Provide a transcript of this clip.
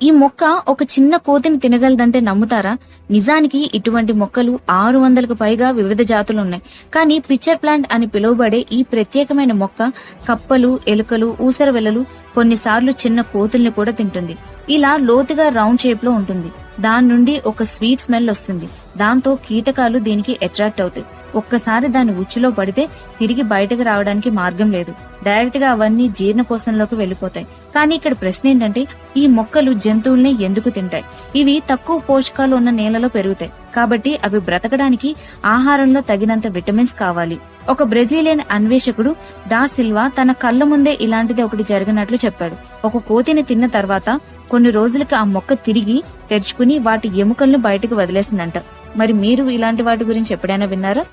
ఈ మొక్క ఒక చిన్న కోతిని తినగలదంటే నమ్ముతారా? నిజానికి ఇటువంటి మొక్కలు 600కు పైగా వివిధ జాతులున్నాయి. కానీ పిచ్చర్ ప్లాంట్ అని పిలువబడే ఈ ప్రత్యేకమైన మొక్క కప్పలు, ఎలుకలు, ఊసరవెల్లలు, కొన్నిసార్లు చిన్న కోతుల్ని కూడా తింటుంది. ఇలా లోతుగా రౌండ్ షేప్ లో ఉంటుంది. దాని నుండి ఒక స్వీట్ స్మెల్ వస్తుంది. దాంతో కీటకాలు దీనికి అట్రాక్ట్ అవుతాయి. ఒక్కసారి దాని ఉచ్చులో పడితే తిరిగి బయటకు రావడానికి మార్గం లేదు. డైరెక్ట్ గా అవన్నీ జీర్ణకోశంలోకి వెళ్లిపోతాయి. కానీ ఇక్కడ ప్రశ్న ఏంటంటే, ఈ మొక్కలు జంతువుల్ని ఎందుకు తింటాయి? ఇవి తక్కువ పోషకాలు ఉన్న నేలలో పెరుగుతాయి. కాబట్టి అవి బ్రతకడానికి ఆహారంలో తగినంత విటమిన్స్ కావాలి. ఒక బ్రెజిలియన్ అన్వేషకుడు డా సిల్వా తన కళ్ల ముందే ఇలాంటిది ఒకటి జరిగినట్లు చెప్పాడు. ఒక కోతిని తిన్న తర్వాత కొన్ని రోజులకి ఆ మొక్క తిరిగి తెరుచుకుని వాటి ఎముకలను బయటకు వదిలేసిందంట. మరి మీరు ఇలాంటి వాటి గురించి ఎప్పుడైనా విన్నారా?